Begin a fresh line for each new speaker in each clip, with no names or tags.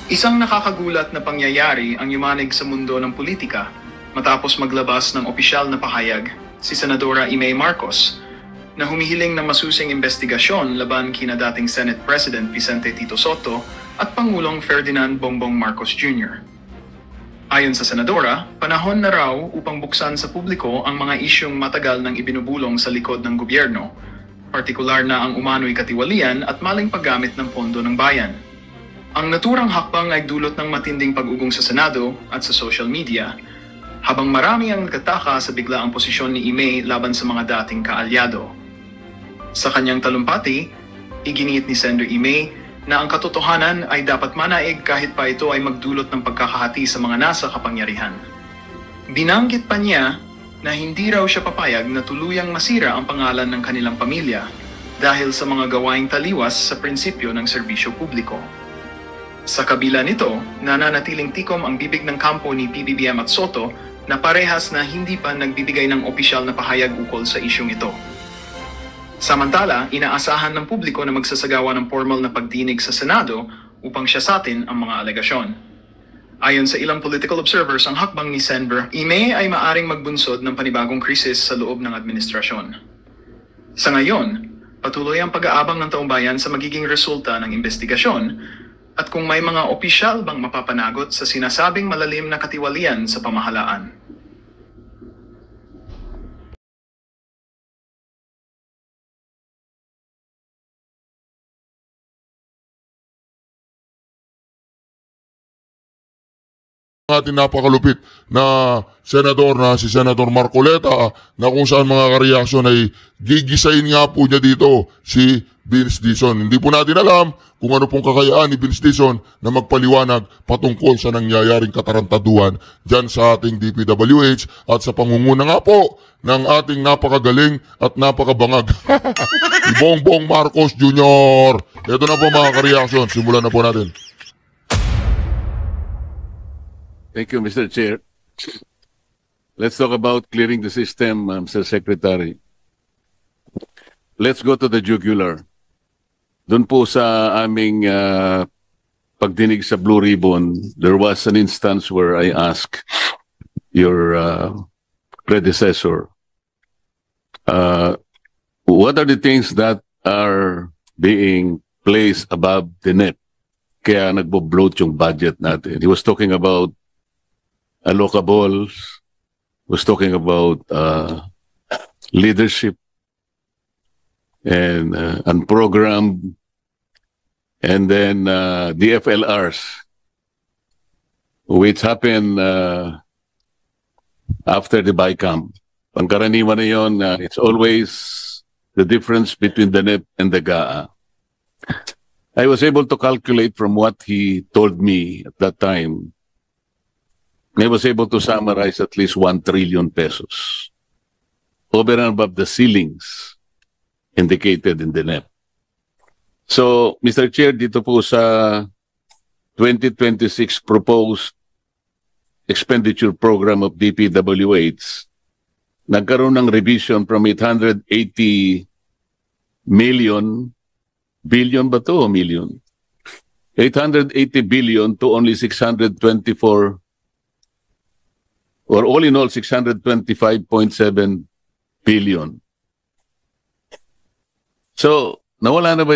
Isang nakakagulat na pangyayari ang yumanig sa mundo ng politika matapos maglabas ng opisyal na pahayag si Senadora Imee Marcos na humihiling ng masusing investigasyon laban kina dating Senate President Vicente Tito Sotto at Pangulong Ferdinand Bongbong Marcos Jr. Ayon sa Senadora, panahon na raw upang buksan sa publiko ang mga isyong matagal nang ibinubulong sa likod ng gobyerno, partikular na ang umano'y katiwalian at maling paggamit ng pondo ng bayan. Ang naturang hakbang ay dulot ng matinding pag-ugong sa Senado at sa social media, habang marami ang nagtataka sa biglaang posisyon ni Imee laban sa mga dating kaalyado. Sa kanyang talumpati, iginiit ni Senator Imee na ang katotohanan ay dapat manaig kahit pa ito ay magdulot ng pagkakahati sa mga nasa kapangyarihan. Binanggit pa niya na hindi raw siya papayag na tuluyang masira ang pangalan ng kanilang pamilya dahil sa mga gawaing taliwas sa prinsipyo ng serbisyo publiko. Sa kabila nito, nananatiling tikom ang bibig ng kampo ni PBBM at Sotto na parehas na hindi pa nagbibigay ng opisyal na pahayag ukol sa isyong ito. Samantala, inaasahan ng publiko na magsasagawa ng formal na pagdinig sa Senado upang siyasatin ang mga alegasyon. Ayon sa ilang political observers, ang hakbang ni Senator Imee ay maaring magbunsod ng panibagong krisis sa loob ng administrasyon. Sa ngayon, patuloy ang pag-aabang ng taong bayan sa magiging resulta ng investigasyon at kung may mga opisyal bang mapapanagot sa sinasabing malalim na katiwalian sa pamahalaan.
Ating napakalupit na senador na si Senator Marcoleta na kung saan mga kareaksyon ay gigisain nga po niya dito si Vince Dizon. Hindi po natin alam kung ano pong kakayaan ni Vince Dizon na magpaliwanag patungkol sa nangyayaring katarantaduhan dyan sa ating DPWH at sa pangunguna nga po ng ating napakagaling at napakabangag si Bongbong Marcos Jr. Ito na po mga kareaksyon, simulan na po natin.
Thank you, Mr. Chair. Let's talk about clearing the system, Mr. Secretary. Let's go to the jugular. Doon po sa aming pagdinig sa Blue Ribbon, there was an instance where I asked your predecessor, what are the things that are being placed above the net? Kaya nagbo-bloat yung budget natin. He was talking about allocables, was talking about leadership and unprogrammed, and then the FLRs, which happened after the BICAM. Pangkaraniwan na yun, it's always the difference between the NEP and the GAA. I was able to calculate from what he told me at that time. I was able to summarize at least 1 trillion pesos over and above the ceilings indicated in the NEP. So, Mr. Chair, dito po sa 2026 proposed expenditure program of DPWH, nagkaroon ng revision from 880 million, billion ba to o million? 880 billion to only 624 or all in all 625.7 billion. So, nawala na ba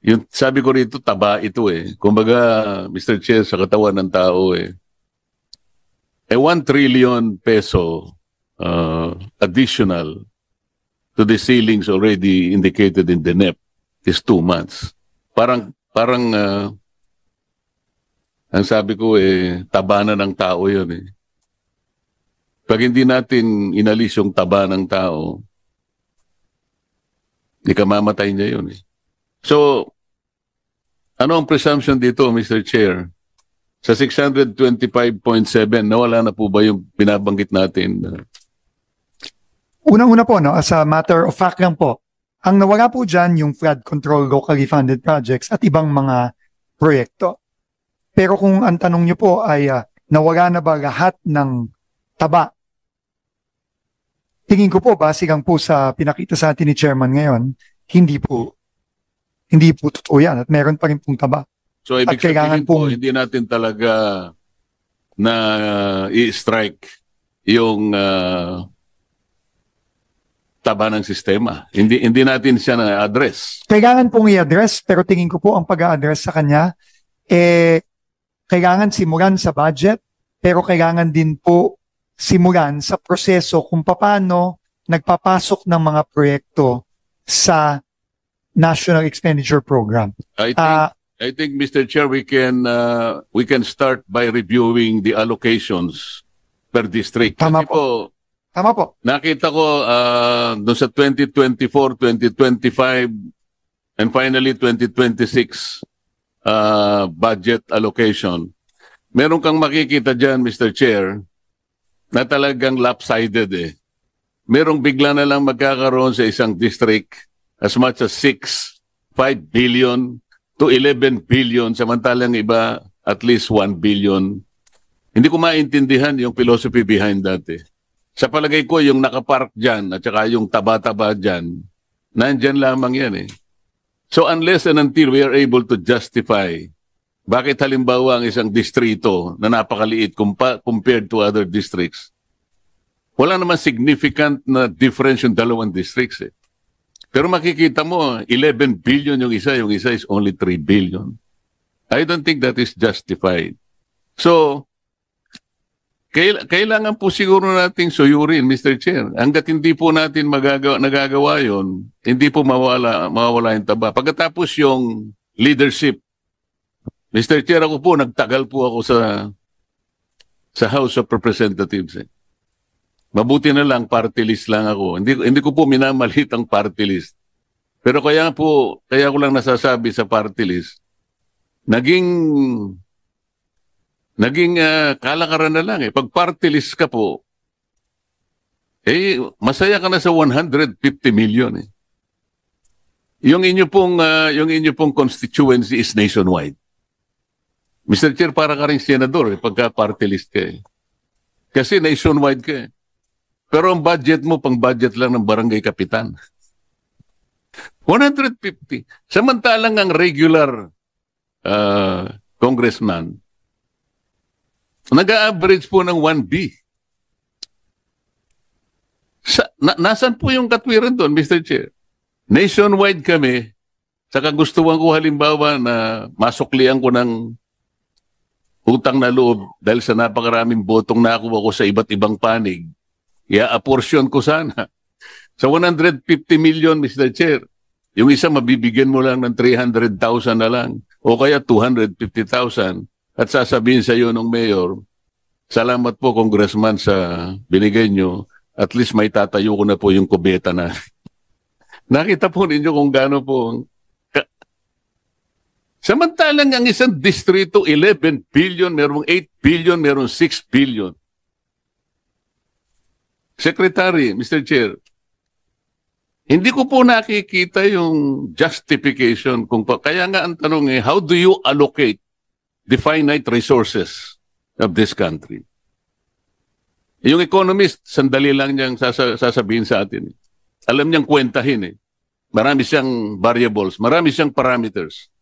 yung sabi ko rito, taba ito eh. Kumbaga, Mr. Chair, sa katawan ng tao eh. 1 trillion peso additional to the ceilings already indicated in the NEP is 2 months. Parang ang sabi ko eh, taba na ng tao yun eh. Pag hindi natin inalis yung taba ng tao, ikamamatay niya yun eh. So, ano ang presumption dito, Mr. Chair? Sa 625.7, nawala na po ba yung binabanggit natin?
Unang-una po, no, as a matter of fact lang po, ang nawala po dyan yung flood control locally funded projects at ibang mga proyekto. Pero kung ang tanong niyo po ay nawala na ba lahat ng taba? Tingin ko po, base lang po sa pinakita sa atin ni Chairman ngayon, hindi po totoo yan at meron pa rin pong taba.
So ibig
At kailangan
sabihin po,
pong-
hindi natin talaga na i-strike yung taba ng sistema. Hindi natin siya na-address.
Kailangan pong i-address, pero tingin ko po ang pag-a-address sa kanya, kailangan simulan sa budget, pero kailangan din po simulan sa proseso kung paano nagpapasok ng mga proyekto sa National Expenditure Program.
I think, Mr. Chair, we can start by reviewing the allocations per district.
Tama
Kasi po,
Tama po.
nakita ko doon sa 2024, 2025, and finally 2026 budget allocation. Meron kang makikita dyan, Mr. Chair, na talagang lopsided eh. Merong bigla na lang magkakaroon sa isang district as much as 5 billion to 11 billion, samantalang iba at least 1 billion. Hindi ko maintindihan yung philosophy behind that eh. Sa palagay ko, yung nakapark dyan at saka yung taba-taba dyan, nandyan lamang yan eh. So unless and until we are able to justify bakit halimbawa ang isang distrito na napakaliit compared to other districts, wala naman significant na difference yung dalawang districts eh. Pero makikita mo, 11 billion yung isa is only 3 billion. I don't think that is justified. So, kailangan po siguro nating suyurin, Mr. Chair. Hanggat hindi po natin nagagawa yun, hindi po mawawala yung taba. Pagkatapos yung leadership, Mr. Chair, ako po, nagtagal po ako sa House of Representatives. Eh. Mabuti na lang, party list lang ako. Hindi ko po minamalit ang party list. Pero kaya ko lang nasasabi sa party list, naging kalakaran na lang eh. Pag party list ka po, masaya ka na sa 150 million eh. Yung inyo pong constituency is nationwide. Mr. Chair, para ka rin senador eh, pagka party list ka eh. Kasi nationwide ka eh. Pero ang budget mo, pang budget lang ng barangay kapitan. 150. Samantalang ang regular congressman, nag-a-average po ng 1B. Nasaan po yung katwiran doon, Mr. Chair? Nationwide kami, sa kagustuhan ko halimbawa na masuklian ko ng utang na loob dahil sa napakaraming botong nakuha ko sa iba't ibang panig, i-apportion ko sana. Sa 150 million, Mr. Chair, yung isa mabibigyan mo lang ng 300,000 na lang o kaya 250,000. At sasabihin sa iyo ng mayor, salamat po congressman sa binigay nyo. At least may tatayo ko na po yung kubeta na. Nakita po ninyo kung gaano po. Samantalang ang isang distrito, 11 billion, merong 8 billion, merong 6 billion. Secretary, Mr. Chair, hindi ko po nakikita yung justification. Kaya nga ang tanong how do you allocate the finite resources of this country? Yung economist, sandali lang niyang sasabihin sa atin. Alam niyang kwentahin eh. Marami siyang variables, marami siyang parameters.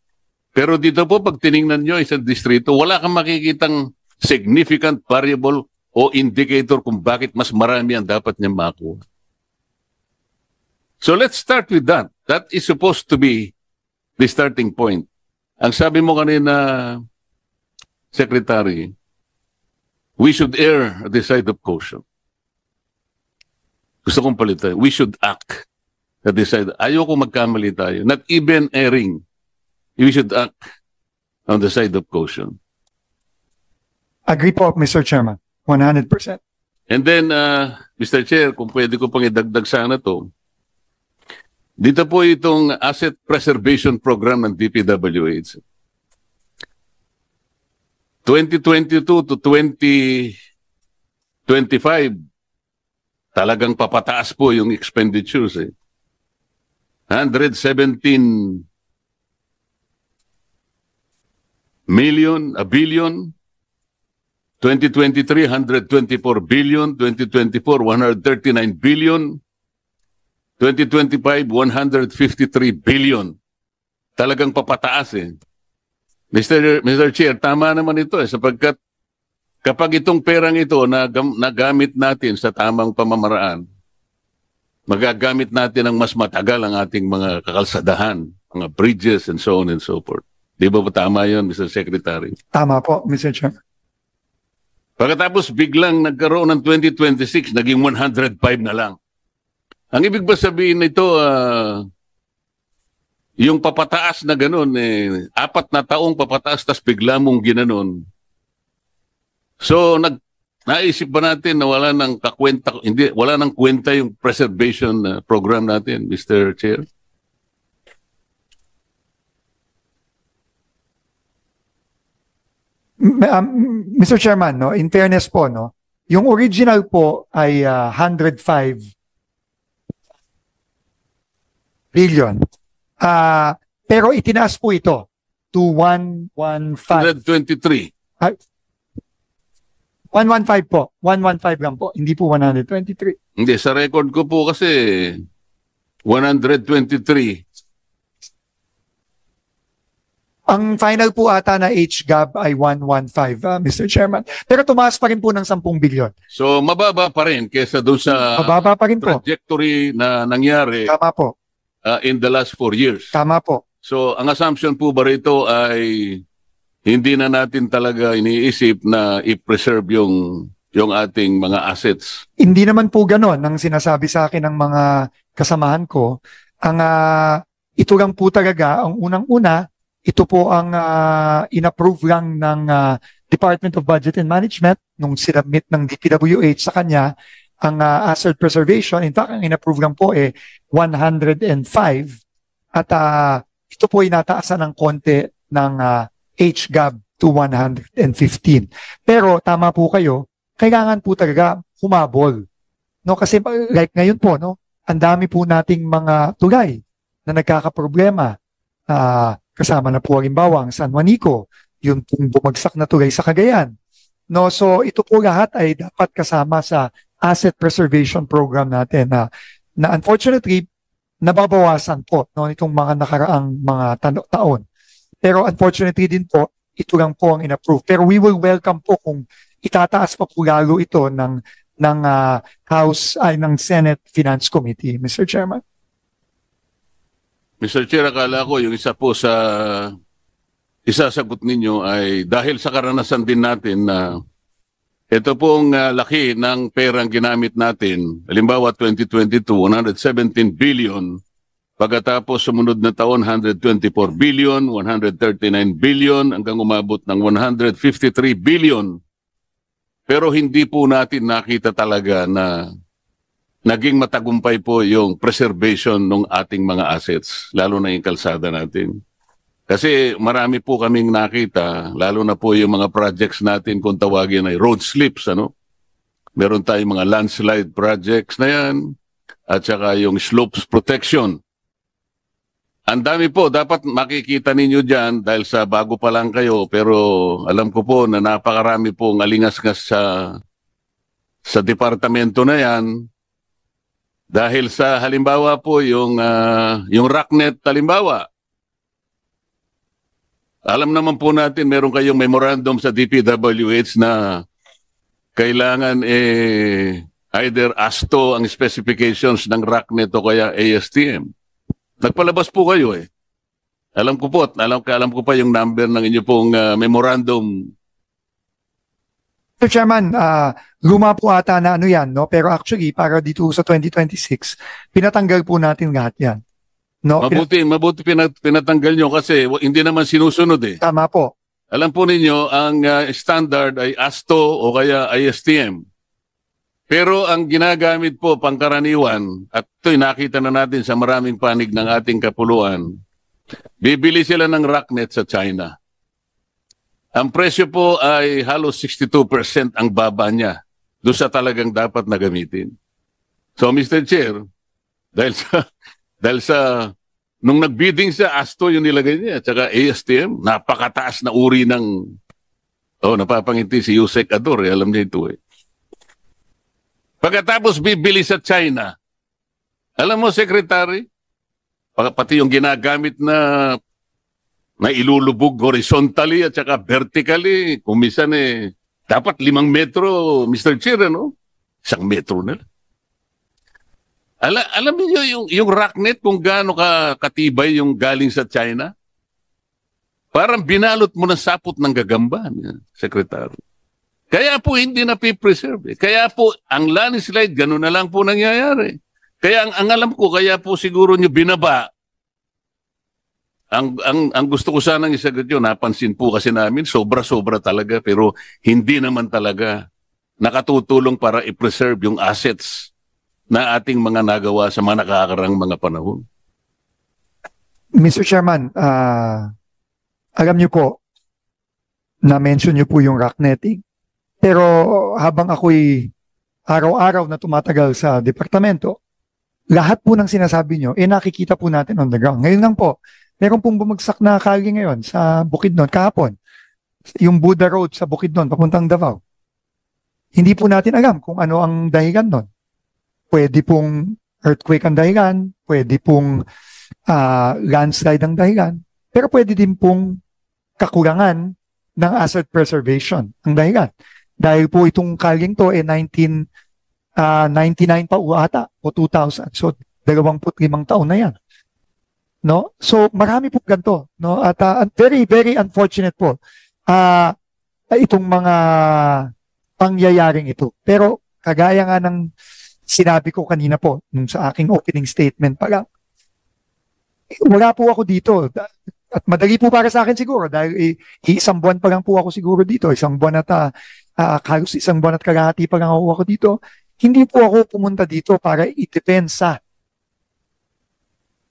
Pero dito po, pag tiningnan niyo isang distrito, wala kang makikitang significant variable o indicator kung bakit mas marami ang dapat niyang makuha. So let's start with that. That is supposed to be the starting point. Ang sabi mo kanina, Secretary, we should err at the side of caution. Gusto kong palitan. We should act at the side. Ayoko magkamali tayo. Not even erring. We should act on the side of caution.
Agree po, Mr. Chairman. 100%.
And then, Mr. Chair, kung pwede ko pang idagdag sana to, dito po itong Asset Preservation Program ng DPWH. 2022 to 2025, talagang papataas po yung expenditures eh. 117 million, a billion. 2023, 124 billion. 2024, 139 billion. 2025, 153 billion. Talagang papataas eh. Mr. Chair, tama naman ito sapagkat kapag itong perang ito nagamit natin sa tamang pamamaraan, magagamit natin ng mas matagal ang ating mga kakalsadahan, mga bridges and so on and so forth. Di ba tama yun, Mr. Secretary?
Tama po, Mr. Chair.
Pagkatapos biglang nagkaroon ng 2026, naging 105 na lang. Ang ibig ba sabihin nito, yung papataas na ganun, 4 na taong papataas, tas bigla mong ginanon. So, naisip ba natin na wala nang kakwenta, wala nang kwenta yung preservation program natin, Mr. Chair?
Mr. Chairman, no, in fairness po, no, yung original po ay 105 billion. Pero itinaas po ito to 115.
123.
115 po. 115 lang po. Hindi po 123.
Hindi, sa record ko po kasi 123.
Ang final po ata na HGAB ay 115, Mr. Chairman. Pero tumaas pa rin po ng 10 billion.
So, mababa pa rin kesa doon sa
Mababa pa rin po.
trajectory na nangyari
Tama po.
in the last 4 years.
Tama po.
So, ang assumption po ba rito ay hindi na natin talaga iniisip na i-preserve yung ating mga assets?
Hindi naman po ganon ang sinasabi sa akin ng mga kasamahan ko. Ang ito lang po talaga, ang unang-una, ito po ang inapprove lang ng Department of Budget and Management nung sinabmit ng DPWH sa kanya ang asset preservation. In fact, ang inapprove lang po 105 at ito po ay nataasan ng konti ng HGAB to 115. Pero tama po kayo, kailangan po talaga humabol. No, kasi like ngayon po, no, ang dami po nating mga tulay na nagkakaproblema. Kasama na po halimbawa ang San Juanico, yung bumagsak na tulay sa Cagayan. No, so ito po lahat ay dapat kasama sa asset preservation program natin na unfortunately nababawasan po no itong mga nakaraang mga taon. Pero unfortunately din po, ito lang po ang inapprove. Pero we will welcome po kung itataas pa po lalo ito ng House ay ng Senate Finance Committee, Mr. Chairman.
Mr. Chair, akala ko yung isa po sa isasagot ninyo ay dahil sa karanasan din natin na ito pong laki ng perang ginamit natin. Halimbawa 2022, 117 billion. Pagkatapos sumunod na taon, 124 billion, 139 billion, hanggang umabot ng 153 billion. Pero hindi po natin nakita talaga na naging matagumpay po yung preservation ng ating mga assets, lalo na yung kalsada natin. Kasi marami po kaming nakita, lalo na po yung mga projects natin kung tawagin ay road slips, ano? Meron tayong mga landslide projects na yan, at saka yung slopes protection. Ang dami po, dapat makikita ninyo dyan dahil sa bago pa lang kayo, pero alam ko po na napakarami pong alingas-ngas sa departamento na yan. Dahil sa halimbawa po yung RACNet halimbawa. Alam naman po natin meron kayong memorandum sa DPWH na kailangan either ASTO ang specifications ng RACNet o kaya ASTM. Nagpalabas po kayo Alam ko po, alam ko pa yung number ng inyo pong memorandum.
Mr. Chairman, luma po ata na ano yan, no? Pero actually, para dito sa 2026, pinatanggal po natin lahat yan. No?
Mabuti pinatanggal nyo kasi hindi naman sinusunod
Tama po.
Alam po ninyo, ang standard ay ASTO o kaya ISTM. Pero ang ginagamit po pangkaraniwan, at ito'y nakita na natin sa maraming panig ng ating kapuluan, bibili sila ng RACNet sa China. Ang presyo po ay halos 62% ang baba niya doon sa talagang dapat na gamitin. So Mr. Chair, dahil sa nung nagbidding sa ASTO yung nilagay niya, at saka ASTM, napakataas na uri ng napapangiti si Yusek Ador, alam niya ito Pagkatapos bibili sa China, alam mo, Secretary, pati yung ginagamit na na ilulubog horizontally at saka vertically. Kung minsan dapat 5 metro, Mr. Chair, ano? 1 metro na lang. Alam niyo yung rocknet kung gaano katibay yung galing sa China? Parang binalot mo ng sapot ng gagamba, Secretary. Kaya po hindi na preserve. Kaya po ang landslide, gano'n na lang po nangyayari. Kaya ang alam ko, kaya po siguro nyo binaba. Ang gusto ko sanang isagot yun, napansin po kasi namin, sobra-sobra talaga, pero hindi naman talaga nakatutulong para i-preserve yung assets na ating mga nagawa sa mga nakakarang mga panahon.
Mr. Chairman, alam niyo po, na-mention niyo po yung rock netting. Pero habang ako'y araw-araw na tumatagal sa departamento, lahat po ng sinasabi niyo, nakikita po natin on the ground. Ngayon lang po, meron pong bumagsak na kalye ngayon sa Bukidnon, kahapon. Yung Buda Road sa Bukidnon, papuntang Davao. Hindi po natin alam kung ano ang dahilan nun. Pwede pong earthquake ang dahilan, pwede pong landslide ang dahilan, pero pwede din pong kakulangan ng asset preservation ang dahilan. Dahil po itong kalyeng to 1999 pa ata o 2000. So 25 taon na yan. No? So marami po ganito, no? At very very unfortunate po itong mga pangyayaring ito. Pero kagaya nga ng sinabi ko kanina po nung sa aking opening statement pa lang, wala po ako dito. At madali po para sa akin siguro dahil isang buwan pa lang po ako siguro dito. Isang buwan at halos isang buwan at kalahati pa lang ako dito. Hindi po ako pumunta dito para i-depensa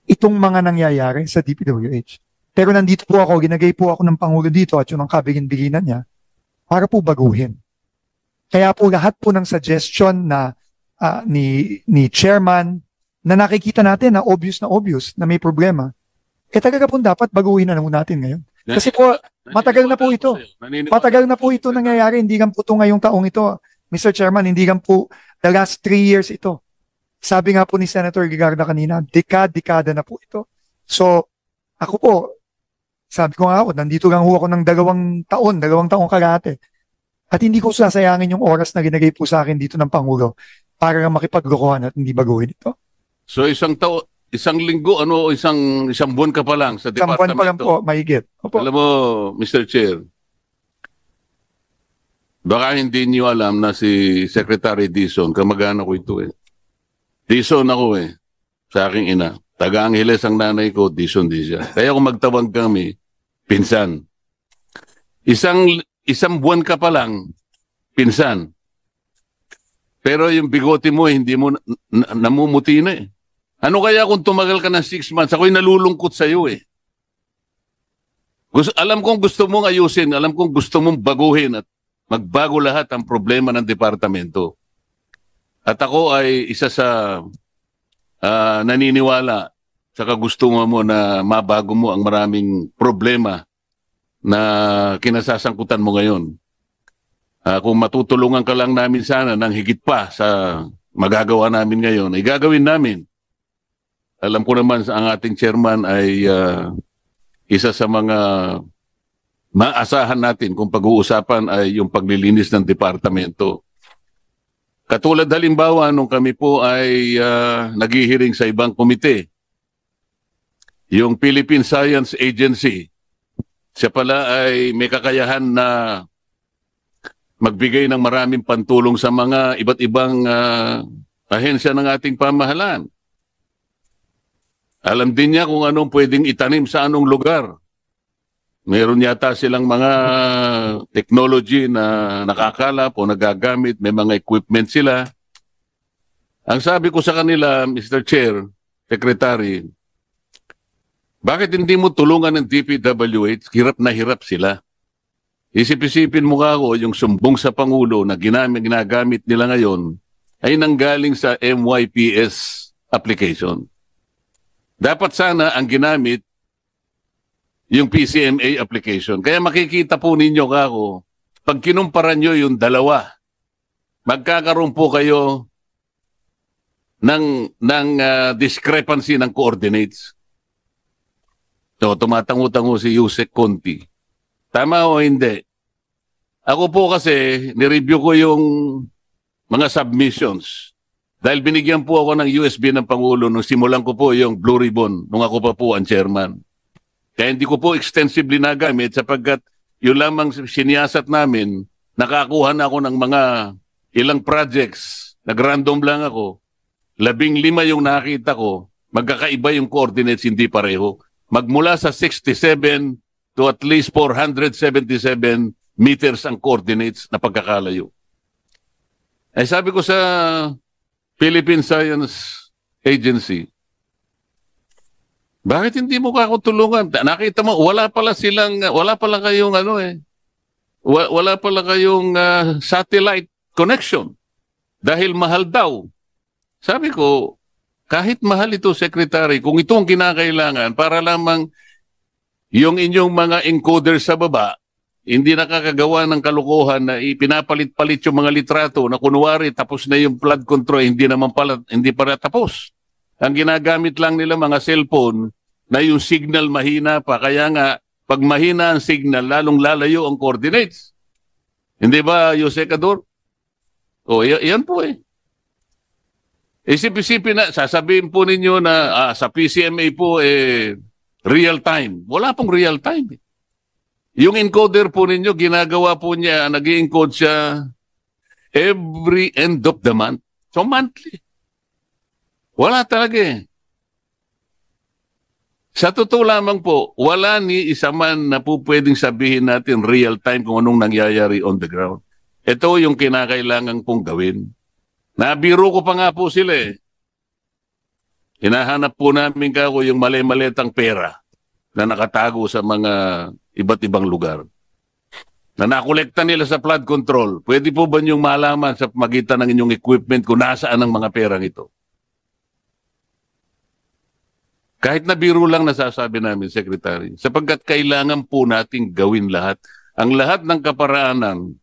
itong mga nangyayari sa DPWH. Pero nandito po ako, ginagay po ako ng Pangulo dito at yun ang kabilin-bilinan niya para po baguhin. Kaya po lahat po ng suggestion na ni Chairman na nakikita natin na obvious na may problema, talaga po dapat baguhin na natin ngayon. Kasi po, matagal na po ito. Matagal na po ito nangyayari, hindi lang po ito ngayong taong ito. Mr. Chairman, hindi lang po the last 3 years ito. Sabi nga po ni Senator Gigarda kanina, dekada na po ito. So, ako po, sabi ko nga ako, nandito lang ako ng 2 taong kalahati. At hindi ko sasayangin yung oras na ginagay po sa akin dito ng Pangulo para makipaglokohan at hindi baguhin ito.
So isang linggo, isang buwan ka pa lang sa
departamento? Isang buwan pa lang po, mahigit. Opo.
Alam mo, Mr. Chair, baka hindi niyo alam na si Secretary Dizon, kamag-anak ko ito Dizon ako sa aking ina. Taga-Angeles ang nanay ko, Dizon din siya. Kaya kung magtawag kami, pinsan. Isang buwan ka pa lang, pinsan. Pero yung bigote mo, hindi mo namumuti na Ano kaya kung tumagal ka ng 6 months? Ako'y nalulungkot sa iyo Alam kong gusto mong ayusin, alam kong gusto mong baguhin at magbago lahat ang problema ng departamento. At ako ay isa sa naniniwala sa kagustuhan mo na mabago mo ang maraming problema na kinasasangkutan mo ngayon. Kung matutulungan ka lang namin sana ng higit pa sa magagawa namin ngayon, ay gagawin namin. Alam ko naman ang ating chairman ay isa sa mga maasahan natin kung pag-uusapan ay yung paglilinis ng departamento. Katulad halimbawa nung kami po ay naghihiring sa ibang komite, yung Philippine Science Agency, siya pala ay may kakayahan na magbigay ng maraming pantulong sa mga iba't ibang ahensya ng ating pamahalaan. Alam din niya kung anong pwedeng itanim sa anong lugar. Meron yata silang mga technology na nakakalap o nagagamit, may mga equipment sila. Ang sabi ko sa kanila, Mr. Chair, Secretary, bakit hindi mo tulungan ng DPWH? Hirap na hirap sila. Isip-isipin mo ako, yung sumbong sa Pangulo na ginagamit nila ngayon ay nanggaling sa MYPS application. Dapat sana ang ginamit yung PCMA application. Kaya makikita po ninyo kako, pag kinumpara nyo yung dalawa, magkakaroon po kayo ng discrepancy ng coordinates. So, tumatango-tango si Yusek Conti. Tama o hindi? Ako po kasi, nireview ko yung mga submissions. Dahil binigyan po ako ng USB ng Pangulo nung simulan ko po yung Blue Ribbon nung ako pa po ang chairman. Kaya hindi ko po extensively nagamit sapagkat yung lamang siniyasat namin, nakakuha na ako ng mga ilang projects. Nag-random lang ako. 15 yung nakita ko. Magkakaiba yung coordinates, hindi pareho. Magmula sa 67 to at least 477 meters ang coordinates na pagkakalayo. Ay sabi ko sa Philippine Science Agency, bakit hindi mo ako tulungan? Nakita mo, wala pala kayong wala pala kayong satellite connection dahil mahal daw. Sabi ko, kahit mahal ito, Secretary, kung ito ang kinakailangan para lamang yung inyong mga encoder sa baba, hindi nakakagawa ng kalokohan na ipinapalit-palit yung mga litrato na kunwari tapos na yung flood control, hindi para tapos. Ang ginagamit lang nila mga cellphone na yung signal mahina pa. Kaya nga, pag mahina ang signal, lalong lalayo ang coordinates. Hindi ba, Yusek Ador? O, yan po eh. Isip-isipin na, sasabihin po ninyo na sa PCMA po real time. Wala pong real time. Yung encoder po ninyo, ginagawa po niya, nag-i-encode siya every end of the month. So monthly. Wala talaga eh. Sa totoo lamang po, wala ni isa man na po pwedeng sabihin natin real time kung anong nangyayari on the ground. Ito yung kinakailangan pong gawin. Nabiro ko pa nga po sila eh. Hinahanap po namin kako yung mali-malitang pera na nakatago sa mga iba't ibang lugar. Na nakolekta nila sa flood control. Pwede po ba niyong malaman sa magitan ng inyong equipment kung nasaan ang mga perang ito? Kahit na biro lang nasasabi namin, Secretary, sapagkat kailangan po nating gawin lahat. Ang lahat ng kaparaanan,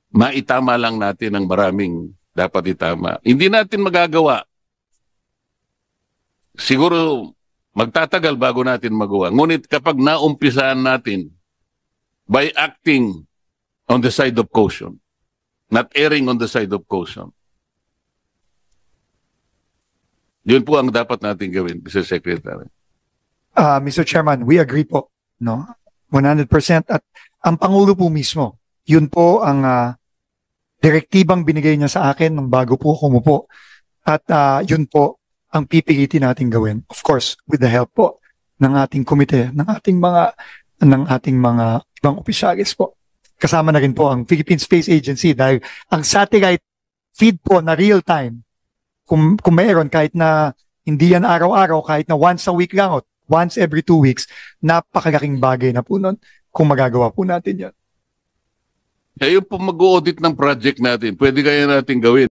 maitama lang natin ang maraming dapat itama. Hindi natin magagawa. Siguro magtatagal bago natin magawa. Ngunit kapag naumpisaan natin by acting on the side of caution, not erring on the side of caution, yun po ang dapat natin gawin, Mr. Secretary.
Mr. Chairman, we agree po, no? 100%. At ang Pangulo po mismo, yun po ang direktibang binigay niya sa akin nung bago po kumupo. At yun po ang pipilitin natin gawin. Of course, with the help po ng ating komite, ng ating mga ibang opisyalis po. Kasama na rin po ang Philippine Space Agency dahil ang satellite feed po na real time, kung mayroon kahit na hindi yan araw-araw, kahit na once a week lang o once every 2 weeks, napakalaking bagay na po nun kung magagawa po natin yan.
Kayo po mag-audit ng project natin. Pwede kaya natin gawin.